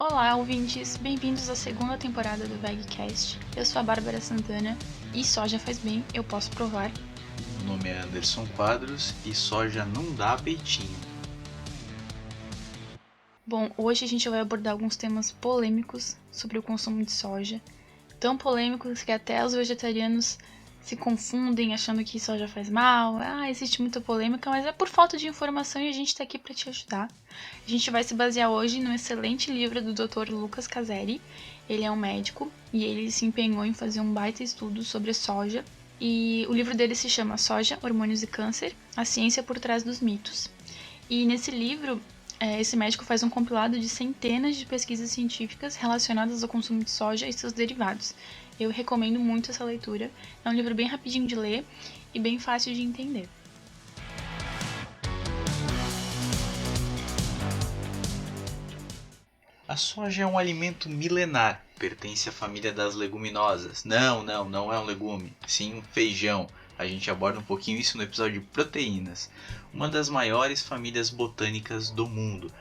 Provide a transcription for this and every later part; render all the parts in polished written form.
Olá, ouvintes! Bem-vindos à segunda temporada do VegCast. Eu sou a Bárbara Santana e soja faz bem, eu posso provar. Meu nome é Anderson Quadros e soja não dá peitinho. Bom, hoje a gente vai abordar alguns temas polêmicos sobre o consumo de soja. Tão polêmicos que até os vegetarianos se confundem achando que soja faz mal. Existe muita polêmica, mas é por falta de informação e a gente está aqui para te ajudar. A gente vai se basear hoje no excelente livro do Dr. Lucas Caseri. Ele é um médico e ele se empenhou em fazer um baita estudo sobre a soja. E o livro dele se chama Soja, Hormônios e Câncer, a ciência por trás dos mitos. E nesse livro, esse médico faz um compilado de centenas de pesquisas científicas relacionadas ao consumo de soja e seus derivados. Eu recomendo muito essa leitura. É um livro bem rapidinho de ler e bem fácil de entender. A soja é um alimento milenar, pertence à família das leguminosas. Não é um legume, sim um feijão. A gente aborda um pouquinho isso no episódio de proteínas. Uma das maiores famílias botânicas do mundo.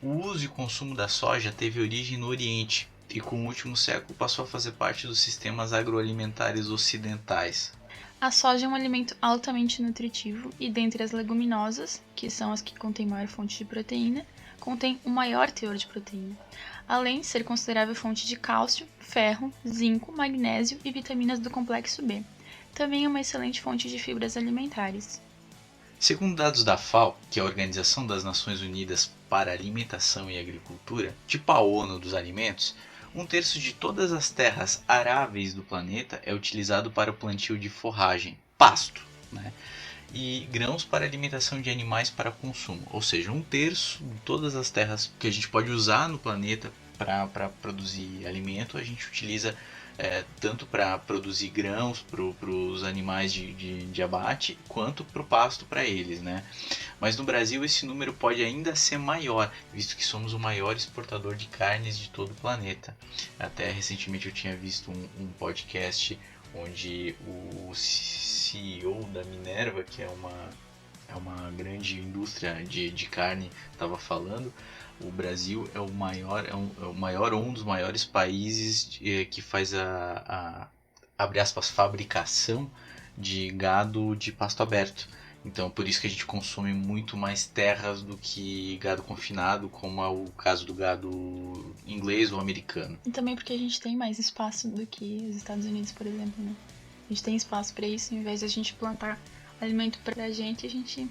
O uso e consumo da soja teve origem no Oriente e com o último século passou a fazer parte dos sistemas agroalimentares ocidentais. A soja é um alimento altamente nutritivo e dentre as leguminosas, que são as que contêm maior fonte de proteína, contém o maior teor de proteína, além de ser considerável fonte de cálcio, ferro, zinco, magnésio e vitaminas do complexo B. Também é uma excelente fonte de fibras alimentares. Segundo dados da FAO, que é a Organização das Nações Unidas para a Alimentação e Agricultura, tipo a ONU dos alimentos, 1/3 de todas as terras aráveis do planeta é utilizado para o plantio de forragem, pasto, e grãos para alimentação de animais para consumo. Ou seja, 1/3 de todas as terras que a gente pode usar no planeta para produzir alimento, a gente utiliza tanto para produzir grãos para os animais de abate, quanto para o pasto para eles, Mas no Brasil esse número pode ainda ser maior, visto que somos o maior exportador de carnes de todo o planeta. Até recentemente eu tinha visto um podcast onde o CEO da Minerva, que é uma grande indústria de carne, estava falando. O Brasil é o maior, um dos maiores países que faz abre aspas, fabricação de gado de pasto aberto. Então, por isso que a gente consome muito mais terras do que gado confinado, como é o caso do gado inglês ou americano. E também porque a gente tem mais espaço do que os Estados Unidos, por exemplo, A gente tem espaço para isso, ao invés de a gente plantar alimento pra gente, a gente,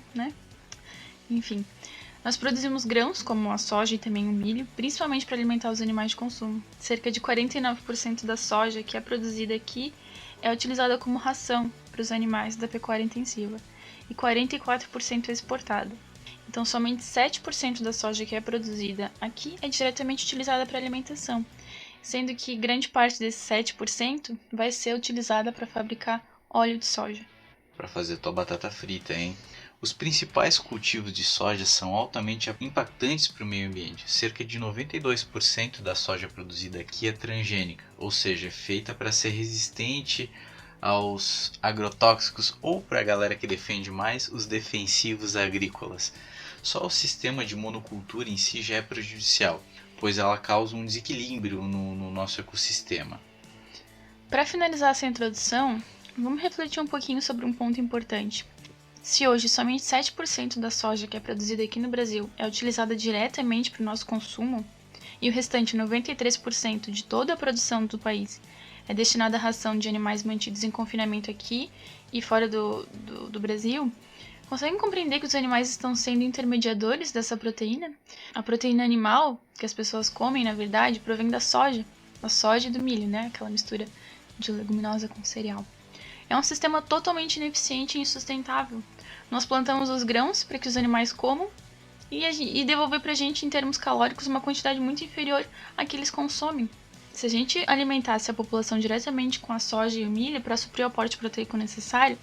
Enfim. Nós produzimos grãos, como a soja e também o milho, principalmente para alimentar os animais de consumo. Cerca de 49% da soja que é produzida aqui é utilizada como ração para os animais da pecuária intensiva e 44% é exportada. Então, somente 7% da soja que é produzida aqui é diretamente utilizada para alimentação, sendo que grande parte desses 7% vai ser utilizada para fabricar óleo de soja. Para fazer tua batata frita, hein? Os principais cultivos de soja são altamente impactantes para o meio ambiente. Cerca de 92% da soja produzida aqui é transgênica, ou seja, é feita para ser resistente aos agrotóxicos ou, para a galera que defende mais, os defensivos agrícolas. Só o sistema de monocultura em si já é prejudicial, pois ela causa um desequilíbrio no nosso ecossistema. Para finalizar essa introdução, vamos refletir um pouquinho sobre um ponto importante. Se hoje somente 7% da soja que é produzida aqui no Brasil é utilizada diretamente para o nosso consumo, e o restante 93% de toda a produção do país é destinada à ração de animais mantidos em confinamento aqui e fora do Brasil, conseguem compreender que os animais estão sendo intermediadores dessa proteína? A proteína animal que as pessoas comem, na verdade, provém da soja e do milho, Aquela mistura de leguminosa com cereal. É um sistema totalmente ineficiente e insustentável. Nós plantamos os grãos para que os animais comam e devolver para a gente, em termos calóricos, uma quantidade muito inferior à que eles consomem. Se a gente alimentasse a população diretamente com a soja e o milho para suprir o aporte proteico necessário,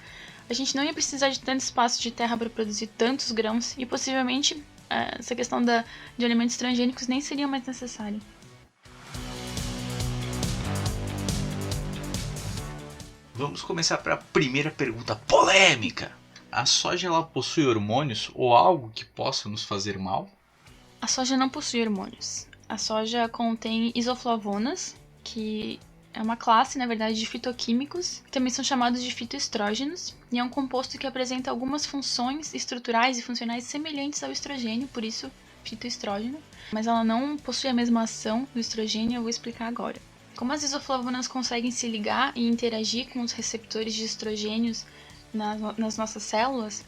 a gente não ia precisar de tanto espaço de terra para produzir tantos grãos e possivelmente essa questão de alimentos transgênicos nem seria mais necessária. Vamos começar para a primeira pergunta polêmica. A soja ela possui hormônios ou algo que possa nos fazer mal? A soja não possui hormônios. A soja contém isoflavonas, que é uma classe, na verdade, de fitoquímicos, que também são chamados de fitoestrógenos, e é um composto que apresenta algumas funções estruturais e funcionais semelhantes ao estrogênio, por isso fitoestrógeno, mas ela não possui a mesma ação do estrogênio, eu vou explicar agora. Como as isoflavonas conseguem se ligar e interagir com os receptores de estrogênios nas nossas células,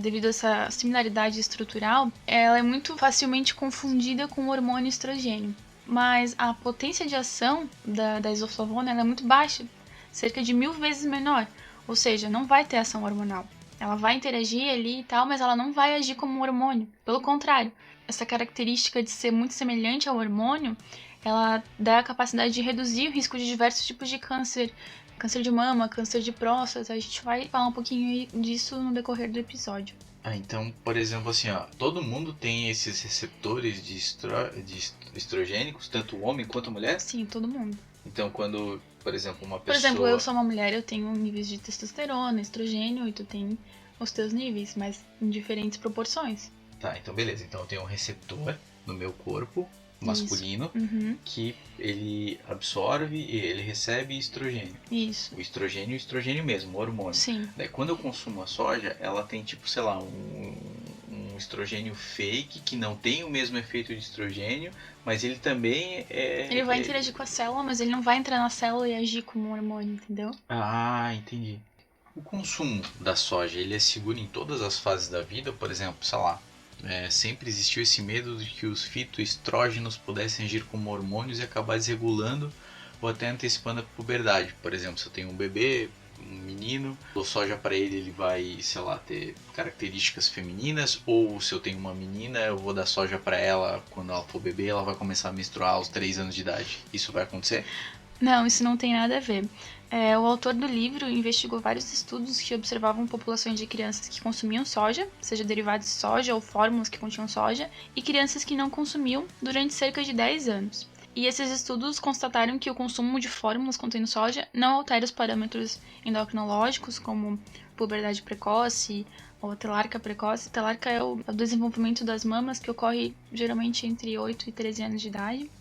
devido a essa similaridade estrutural, ela é muito facilmente confundida com o hormônio estrogênio. Mas a potência de ação da isoflavona é muito baixa, cerca de 1000 vezes menor, ou seja, não vai ter ação hormonal. Ela vai interagir ali e tal, mas ela não vai agir como um hormônio. Pelo contrário, essa característica de ser muito semelhante ao hormônio, ela dá a capacidade de reduzir o risco de diversos tipos de câncer, câncer de mama, câncer de próstata. A gente vai falar um pouquinho disso no decorrer do episódio. Então, por exemplo, assim, ó, todo mundo tem esses receptores de estrogênicos, tanto o homem quanto a mulher? Sim, todo mundo. Então, quando, por exemplo, uma pessoa... Por exemplo, eu sou uma mulher, eu tenho níveis de testosterona, estrogênio, e tu tem os teus níveis, mas em diferentes proporções. Tá, então beleza. Então eu tenho um receptor no meu corpo, masculino, que ele absorve e ele recebe estrogênio. Isso. O estrogênio mesmo, o hormônio. Sim. Daí quando eu consumo a soja, ela tem tipo, sei lá, um estrogênio fake que não tem o mesmo efeito de estrogênio, mas ele também Ele vai interagir com a célula, mas ele não vai entrar na célula e agir como um hormônio, entendeu? Ah, entendi. O consumo da soja, ele é seguro em todas as fases da vida? Por exemplo, sei lá, sempre existiu esse medo de que os fitoestrógenos pudessem agir como hormônios e acabar desregulando ou até antecipando a puberdade. Por exemplo, se eu tenho um bebê, um menino, dou soja para ele, ele vai, sei lá, ter características femininas, ou se eu tenho uma menina, eu vou dar soja para ela quando ela for bebê, ela vai começar a menstruar aos 3 anos de idade. Isso vai acontecer? Não, isso não tem nada a ver. O autor do livro investigou vários estudos que observavam populações de crianças que consumiam soja, seja derivados de soja ou fórmulas que continham soja, e crianças que não consumiam durante cerca de 10 anos. E esses estudos constataram que o consumo de fórmulas contendo soja não altera os parâmetros endocrinológicos, como puberdade precoce ou telarca precoce. Telarca é o desenvolvimento das mamas, que ocorre geralmente entre 8 e 13 anos de idade.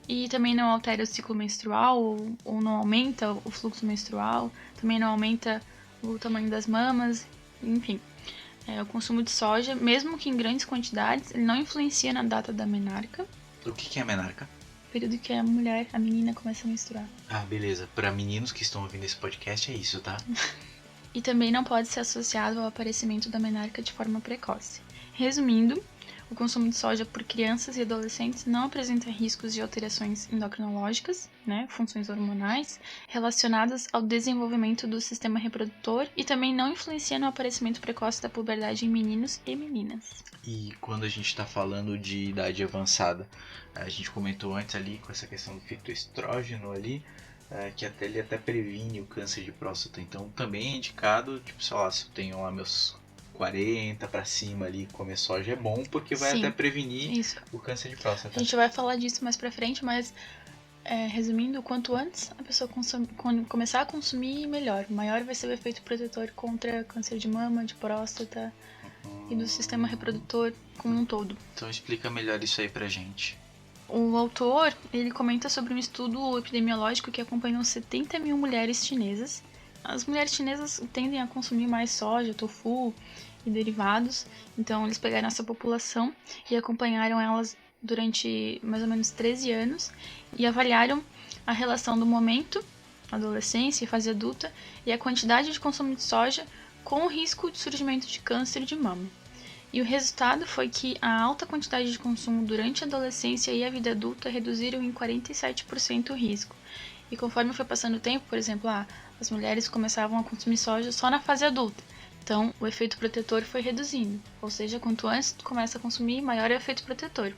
E também não altera o ciclo menstrual, ou não aumenta o fluxo menstrual, também não aumenta o tamanho das mamas, enfim. O consumo de soja, mesmo que em grandes quantidades, ele não influencia na data da menarca. O que é a menarca? O período que a menina começa a menstruar. Ah, beleza. Para meninos que estão ouvindo esse podcast é isso, tá? E também não pode ser associado ao aparecimento da menarca de forma precoce. Resumindo, o consumo de soja por crianças e adolescentes não apresenta riscos de alterações endocrinológicas, funções hormonais, relacionadas ao desenvolvimento do sistema reprodutor e também não influencia no aparecimento precoce da puberdade em meninos e meninas. E quando a gente está falando de idade avançada, a gente comentou antes ali com essa questão do fitoestrógeno ali, que ele até previne o câncer de próstata. Então também é indicado, tipo, sei lá, se eu tenho lá meus 40 para cima ali, comer soja é bom, porque vai até prevenir o câncer de próstata. A gente vai falar disso mais pra frente, mas resumindo, quanto antes a pessoa começar a consumir, melhor. Maior vai ser o efeito protetor contra câncer de mama, de próstata e do sistema reprodutor como um todo. Então explica melhor isso aí pra gente. O autor, ele comenta sobre um estudo epidemiológico que acompanhou 70 mil mulheres chinesas. As mulheres chinesas tendem a consumir mais soja, tofu e derivados, então eles pegaram essa população e acompanharam elas durante mais ou menos 13 anos e avaliaram a relação do momento, adolescência e fase adulta, e a quantidade de consumo de soja com o risco de surgimento de câncer de mama. E o resultado foi que a alta quantidade de consumo durante a adolescência e a vida adulta reduziram em 47% o risco. E conforme foi passando o tempo, por exemplo, as mulheres começavam a consumir soja só na fase adulta. Então, o efeito protetor foi reduzindo. Ou seja, quanto antes tu começa a consumir, maior é o efeito protetor.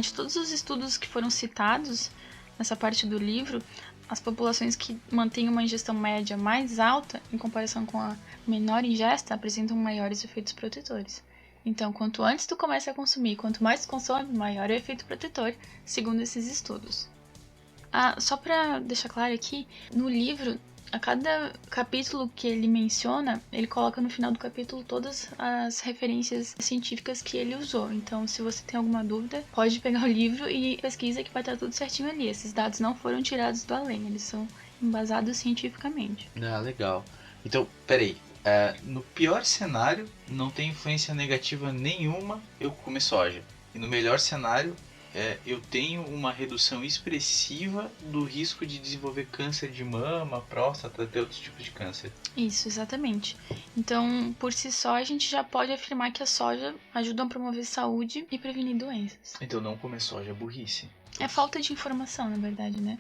De todos os estudos que foram citados nessa parte do livro, as populações que mantêm uma ingestão média mais alta, em comparação com a menor ingesta, apresentam maiores efeitos protetores. Então, quanto antes tu começa a consumir, quanto mais tu consome, maior é o efeito protetor, segundo esses estudos. Só para deixar claro aqui, no livro A cada capítulo que ele menciona, ele coloca no final do capítulo todas as referências científicas que ele usou. Então, se você tem alguma dúvida, pode pegar o livro e pesquisa que vai estar tudo certinho ali. Esses dados não foram tirados do além, eles são embasados cientificamente. Ah, legal. Então, peraí. No pior cenário, não tem influência negativa nenhuma eu comer soja. E no melhor cenário, eu tenho uma redução expressiva do risco de desenvolver câncer de mama, próstata, até outros tipos de câncer. Isso, exatamente. Então, por si só, a gente já pode afirmar que a soja ajuda a promover saúde e prevenir doenças. Então não comer soja é burrice. É falta de informação, na verdade, né?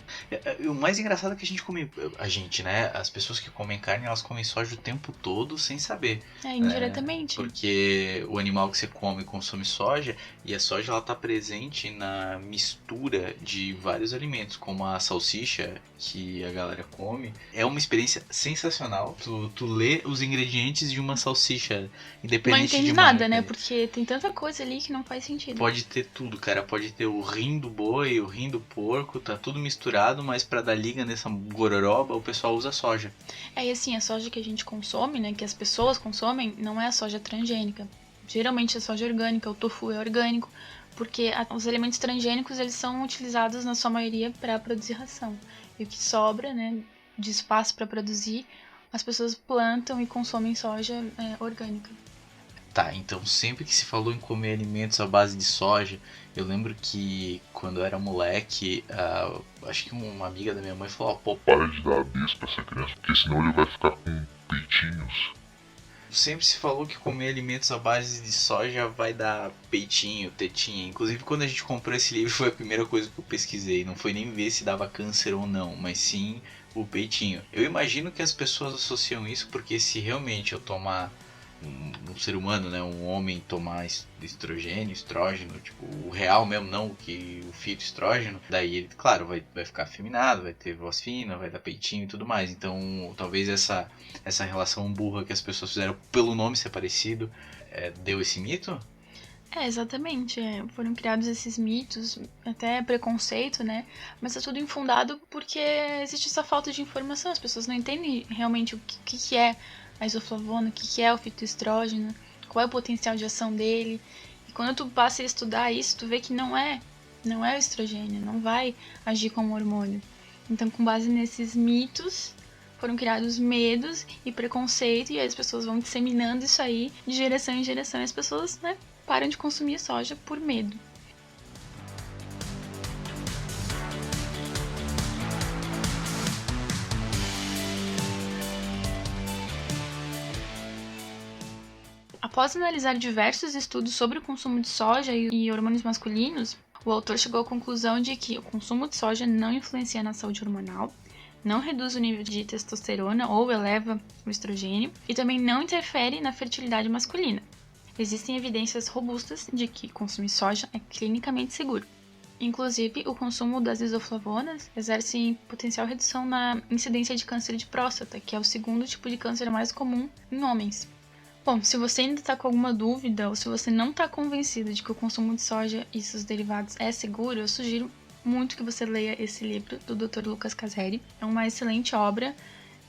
O mais engraçado é que a gente come. A gente, né? As pessoas que comem carne, elas comem soja o tempo todo sem saber. Indiretamente. Porque o animal que você come consome soja, e a soja ela tá presente na mistura de vários alimentos, como a salsicha que a galera come. É uma experiência sensacional. Tu lê os ingredientes de uma salsicha, independente não entende de nada, marca. né? Porque tem tanta coisa ali que não faz sentido. Pode ter tudo, cara. Pode ter o rim do boi, o rim do porco, tá tudo misturado, mas pra dar liga nessa gororoba, o pessoal usa soja. E assim, a soja que a gente consome, né, que as pessoas consomem, não é a soja transgênica. Geralmente a soja orgânica, o tofu é orgânico, porque os elementos transgênicos, eles são utilizados na sua maioria para produzir ração. E o que sobra, né, de espaço para produzir, as pessoas plantam e consomem soja orgânica. Tá, então sempre que se falou em comer alimentos à base de soja, eu lembro que quando eu era moleque, acho que uma amiga da minha mãe falou, pô, para de dar bis pra essa criança, porque senão ele vai ficar com peitinhos. Sempre se falou que comer alimentos à base de soja vai dar peitinho, tetinha. Inclusive quando a gente comprou esse livro foi a primeira coisa que eu pesquisei. Não foi nem ver se dava câncer ou não, mas sim o peitinho. Eu imagino que as pessoas associam isso porque se realmente eu tomar um ser humano, né, um homem tomar estrogênio, estrógeno, tipo, o real mesmo, não o fitoestrógeno, daí ele, claro, vai ficar afeminado, vai ter voz fina, vai dar peitinho e tudo mais. Então, talvez essa relação burra que as pessoas fizeram pelo nome ser parecido, deu esse mito? Exatamente. Foram criados esses mitos, até preconceito, né? Mas é tudo infundado porque existe essa falta de informação. As pessoas não entendem realmente o que é a isoflavona, o que é o fitoestrógeno, qual é o potencial de ação dele. E quando tu passa a estudar isso, tu vê que não é o estrogênio, não vai agir como hormônio. Então, com base nesses mitos, foram criados medos e preconceito, e aí as pessoas vão disseminando isso aí de geração em geração, e as pessoas, né, param de consumir soja por medo. Após analisar diversos estudos sobre o consumo de soja e hormônios masculinos, o autor chegou à conclusão de que o consumo de soja não influencia na saúde hormonal, não reduz o nível de testosterona ou eleva o estrogênio e também não interfere na fertilidade masculina. Existem evidências robustas de que consumir soja é clinicamente seguro. Inclusive, o consumo das isoflavonas exerce potencial redução na incidência de câncer de próstata, que é o segundo tipo de câncer mais comum em homens. Bom, se você ainda está com alguma dúvida ou se você não está convencido de que o consumo de soja e seus derivados é seguro, eu sugiro muito que você leia esse livro do Dr. Lucas Caseri. É uma excelente obra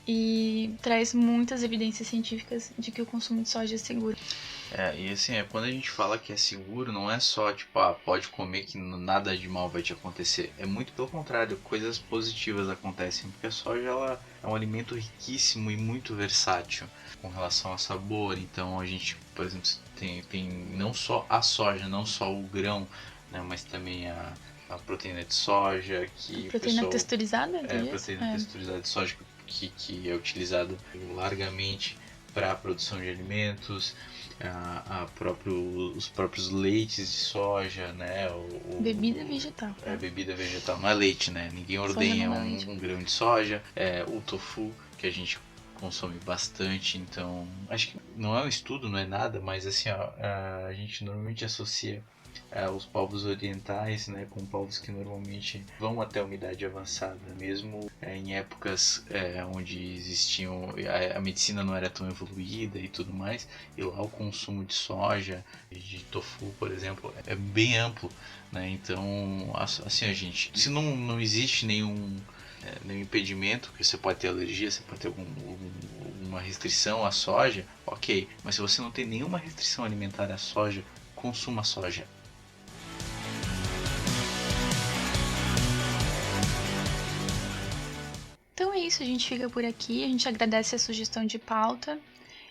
e traz muitas evidências científicas de que o consumo de soja é seguro. E assim, quando a gente fala que é seguro, não é só tipo, pode comer que nada de mal vai te acontecer. É muito pelo contrário, coisas positivas acontecem, porque a soja ela é um alimento riquíssimo e muito versátil com relação a sabor. Então a gente, por exemplo, tem não só a soja, não só o grão, né, mas também a proteína de soja, que proteína texturizada? Proteína texturizada de soja que é utilizada largamente para a produção de alimentos, os próprios leites de soja, né? Bebida vegetal. Bebida vegetal, não é leite, né? Ninguém ordenha um grão de soja. O tofu, que a gente consome bastante, então acho que não é um estudo, não é nada, mas assim, a gente normalmente associa os povos orientais, né, com povos que normalmente vão até a umidade avançada, mesmo em épocas onde existiam a medicina não era tão evoluída e tudo mais, e lá o consumo de soja, de tofu, por exemplo, é bem amplo, né? Então, assim, a gente, se não existe nenhum nenhum impedimento, que você pode ter alergia, você pode ter alguma restrição à soja, ok. Mas se você não tem nenhuma restrição alimentar à soja, consuma soja. Então é isso, a gente fica por aqui. A gente agradece a sugestão de pauta.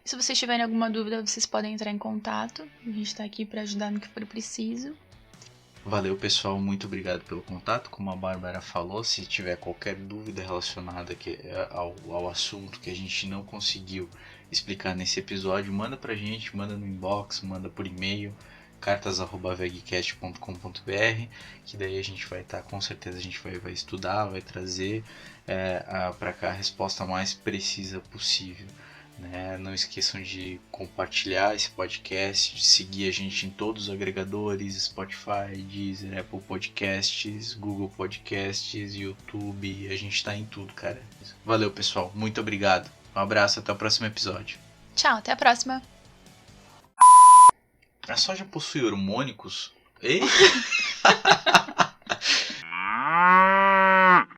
E se vocês tiverem alguma dúvida, vocês podem entrar em contato. A gente está aqui para ajudar no que for preciso. Valeu, pessoal, muito obrigado pelo contato. Como a Bárbara falou, se tiver qualquer dúvida relacionada ao assunto que a gente não conseguiu explicar nesse episódio, manda pra gente, manda no inbox, manda por e-mail, cartas@vegcast.com.br, que daí a gente vai estar, com certeza a gente vai estudar, vai trazer para cá a resposta mais precisa possível. Não esqueçam de compartilhar esse podcast, de seguir a gente em todos os agregadores, Spotify, Deezer, Apple Podcasts, Google Podcasts, YouTube, a gente tá em tudo, cara. Valeu, pessoal, muito obrigado. Um abraço, até o próximo episódio. Tchau, até a próxima. A soja possui hormônicos? Ei?